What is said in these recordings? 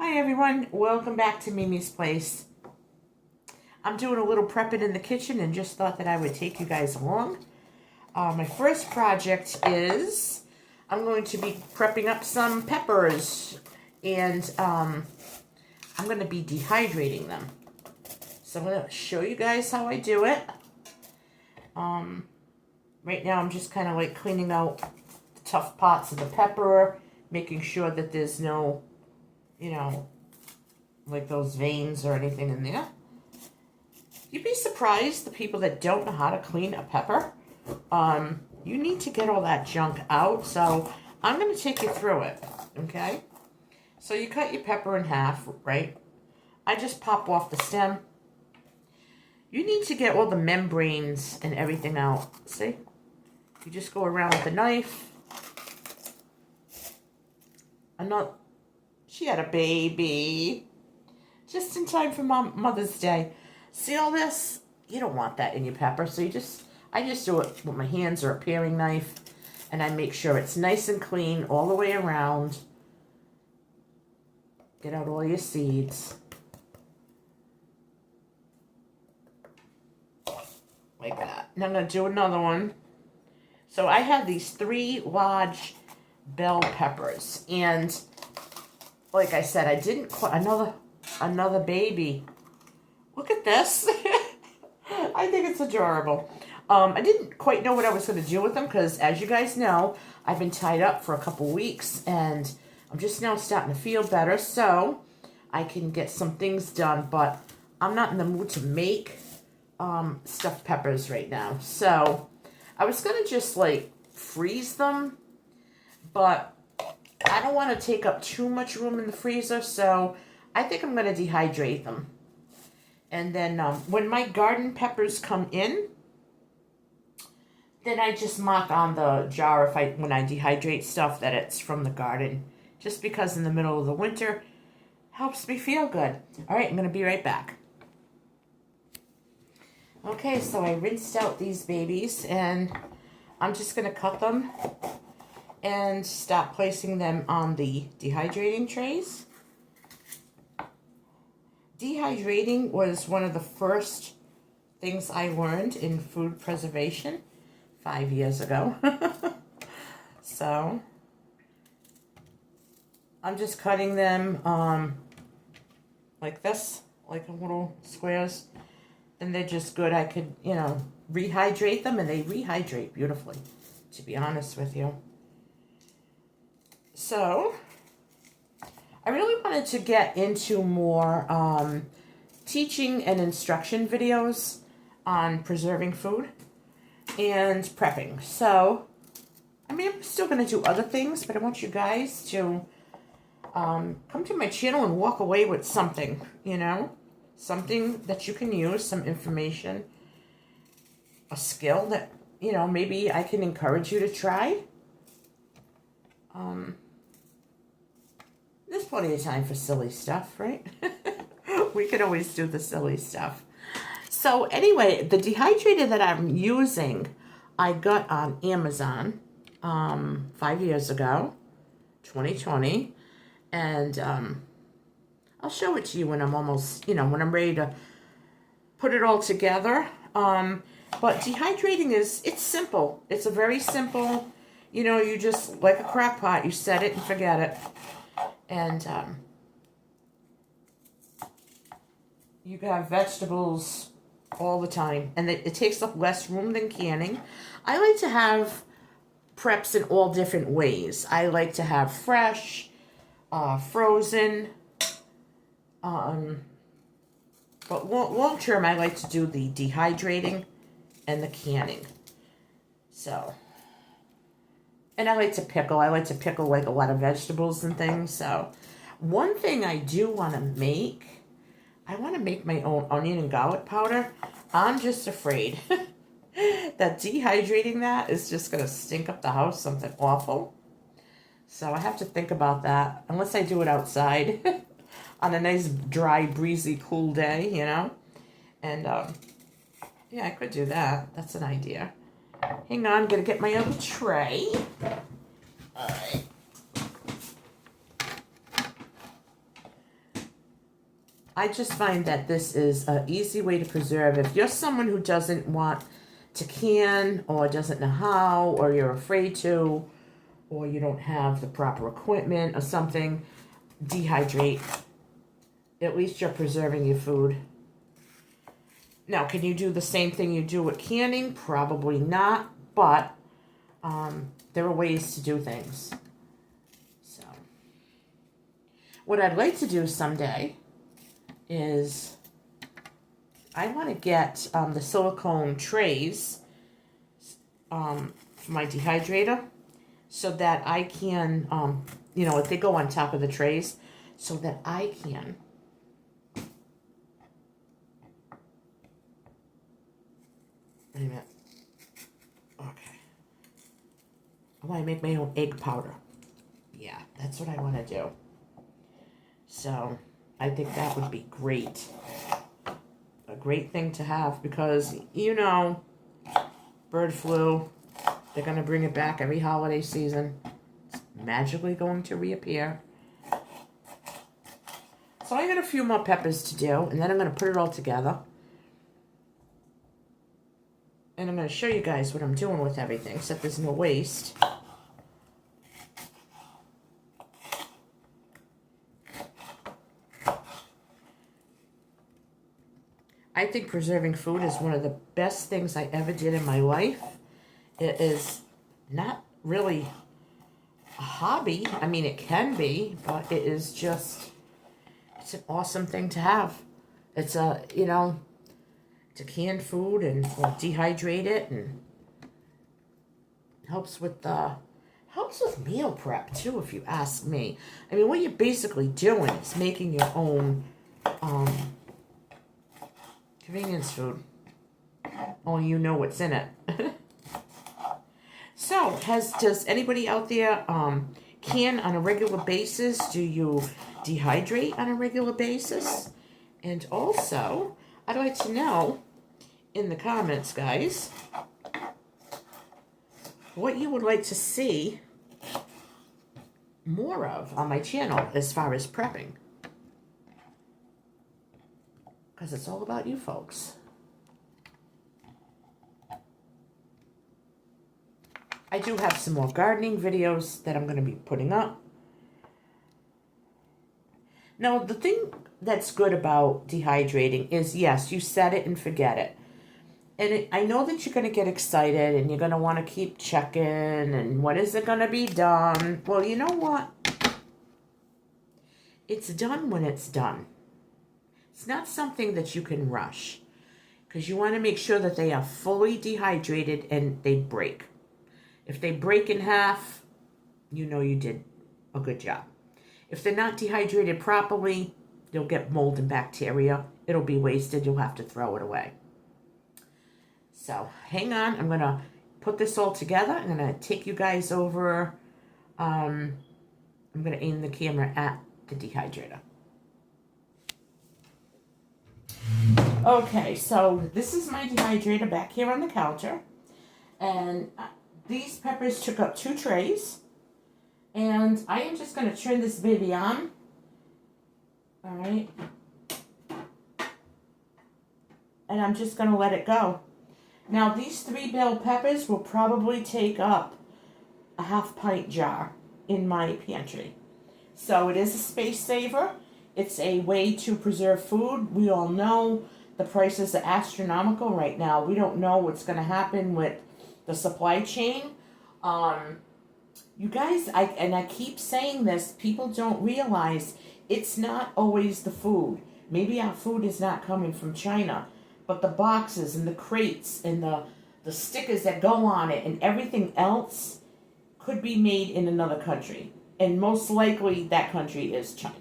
Hi everyone, welcome back to Mimi's Place. I'm doing a little prepping in the kitchen and just thought that I would take you guys along. My first project is I'm going to be prepping up some peppers and I'm going to be dehydrating them. So I'm going to show you guys how I do it. Right now I'm just kind of like cleaning out the tough parts of the pepper, making sure that there's no, like those veins or anything in there. You'd be surprised the people that don't know how to clean a pepper. You need to get all that junk out, so I'm going to take you through it, okay? So you cut your pepper in half, right? I just pop off the stem. You need to get all the membranes and everything out, see? You just go around with a knife. She had a baby. Just in time for Mother's Day. See all this? You don't want that in your pepper, so I just do it with my hands or a paring knife, and I make sure it's nice and clean all the way around. Get out all your seeds. Like that. And I'm going to do another one. So I have these 3 large bell peppers, and like I said, I didn't quite, another baby. Look at this. I think it's adorable. I didn't quite know what I was going to do with them because, as you guys know, I've been tied up for a couple weeks and I'm just now starting to feel better, so I can get some things done, but I'm not in the mood to make stuffed peppers right now. So I was going to just like freeze them, but I don't want to take up too much room in the freezer, so I think I'm going to dehydrate them. And then when my garden peppers come in, then I just mark on the jar when I dehydrate stuff that it's from the garden. Just because in the middle of the winter helps me feel good. All right, I'm going to be right back. Okay, so I rinsed out these babies and I'm just going to cut them and start placing them on the dehydrating trays. Dehydrating was one of the first things I learned in food preservation 5 years ago. So I'm just cutting them like this, like little squares. And they're just good. I could, rehydrate them, and they rehydrate beautifully, to be honest with you. So I really wanted to get into more teaching and instruction videos on preserving food and prepping. So, I'm still going to do other things, but I want you guys to come to my channel and walk away with something, something that you can use, some information, a skill that, maybe I can encourage you to try. There's plenty of time for silly stuff, right? We can always do the silly stuff. So anyway, the dehydrator that I'm using, I got on Amazon 5 years ago, 2020. And I'll show it to you when I'm almost, when I'm ready to put it all together. But dehydrating it's simple. It's a very simple, you just, like a crock pot, you set it and forget it. And you can have vegetables all the time. And it takes up less room than canning. I like to have preps in all different ways. I like to have fresh, frozen, but long term I like to do the dehydrating and the canning. So, and I like to pickle. I like to pickle like a lot of vegetables and things. So, one thing I do want to make, I want to make my own onion and garlic powder. I'm just afraid that dehydrating that is just going to stink up the house, something awful. So I have to think about that, unless I do it outside on a nice, dry, breezy, cool day, And, yeah, I could do that. That's an idea. Hang on, I'm going to get my other tray. All right. I just find that this is an easy way to preserve. If you're someone who doesn't want to can or doesn't know how, or you're afraid to, or you don't have the proper equipment or something, dehydrate. At least you're preserving your food. Now, can you do the same thing you do with canning? Probably not, but there are ways to do things. So, what I'd like to do someday is I want to get the silicone trays for my dehydrator so that I can, you know, if they go on top of the trays, so that I can wait a minute. Okay. I want to make my own egg powder. Yeah, that's what I want to do. So, I think that would be great. A great thing to have because, you know, bird flu, they're going to bring it back every holiday season. It's magically going to reappear. So I got a few more peppers to do, and then I'm going to put it all together. And I'm going to show you guys what I'm doing with everything, except there's no waste. I think preserving food is one of the best things I ever did in my life. It is not really a hobby. I mean, it can be, but it is just, it's an awesome thing to have. It's a, you know, to can food and or dehydrate it, and helps with meal prep too, if you ask me. I mean, what you're basically doing is making your own convenience food. Only you know what's in it. So, does anybody out there can on a regular basis? Do you dehydrate on a regular basis? And also, I'd like to know in the comments, guys, what you would like to see more of on my channel as far as prepping. Because it's all about you folks. I do have some more gardening videos that I'm going to be putting up. Now, the thing that's good about dehydrating is, yes, you set it and forget it. And I know that you're going to get excited and you're going to want to keep checking and when is it going to be done? Well, you know what? It's done when it's done. It's not something that you can rush because you want to make sure that they are fully dehydrated and they break. If they break in half, you know you did a good job. If they're not dehydrated properly, they'll get mold and bacteria. It'll be wasted. You'll have to throw it away. So hang on. I'm going to put this all together. I'm going to take you guys over. I'm going to aim the camera at the dehydrator. Okay, so this is my dehydrator back here on the counter. And these peppers took up 2 trays. And I am just going to turn this baby on. All right. And I'm just going to let it go. Now, these 3 bell peppers will probably take up a half-pint jar in my pantry. So it is a space saver. It's a way to preserve food. We all know the prices are astronomical right now. We don't know what's going to happen with the supply chain. You guys, I keep saying this, people don't realize it's not always the food. Maybe our food is not coming from China, but the boxes and the crates and the stickers that go on it and everything else could be made in another country. And most likely that country is China.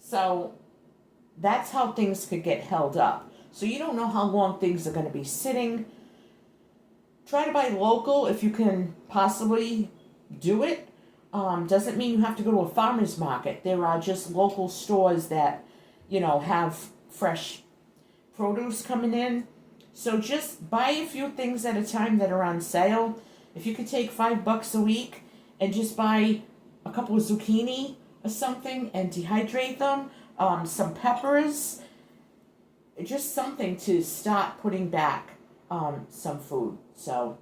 So that's how things could get held up. So you don't know how long things are going to be sitting. Try to buy local if you can possibly do it. Doesn't mean you have to go to a farmer's market. There are just local stores that, you know, have fresh produce coming in. So just buy a few things at a time that are on sale. If you could take $5 a week and just buy a couple of zucchini or something and dehydrate them, some peppers, just something to start putting back some food. So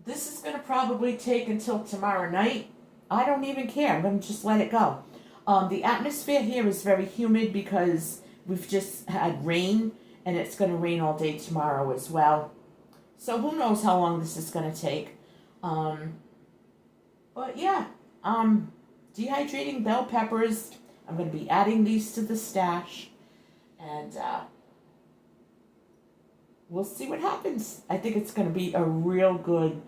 this is going to probably take until tomorrow night. I don't even care. I'm going to just let it go. The atmosphere here is very humid because we've just had rain, and it's going to rain all day tomorrow as well. So who knows how long this is going to take. But yeah, dehydrating bell peppers. I'm going to be adding these to the stash, and we'll see what happens. I think it's going to be a real good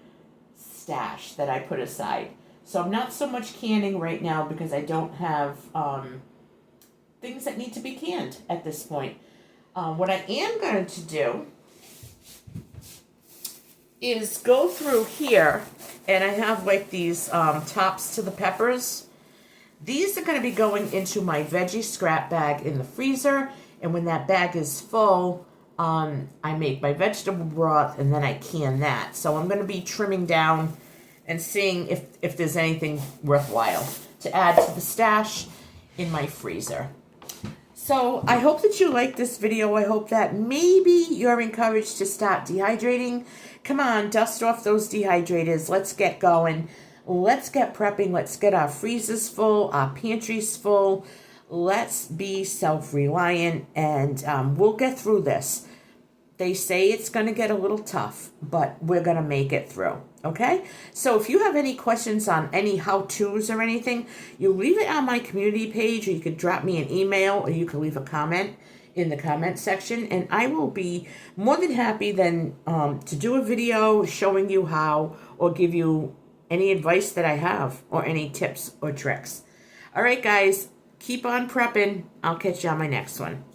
stash that I put aside. So I'm not so much canning right now because I don't have things that need to be canned at this point. What I am going to do is go through here, and I have like these tops to the peppers. These are going to be going into my veggie scrap bag in the freezer, and when that bag is full, I make my vegetable broth, and then I can that. So I'm going to be trimming down and seeing if there's anything worthwhile to add to the stash in my freezer. So I hope that you like this video. I hope that maybe you're encouraged to start dehydrating. Come on, dust off those dehydrators. Let's get going. Let's get prepping. Let's get our freezers full, our pantries full. Let's be self-reliant, and we'll get through this. They say it's going to get a little tough, but we're going to make it through, okay? So if you have any questions on any how-tos or anything, you leave it on my community page, or you could drop me an email, or you can leave a comment in the comment section, and I will be more than happy then to do a video showing you how, or give you any advice that I have, or any tips or tricks. All right, guys, keep on prepping. I'll catch you on my next one.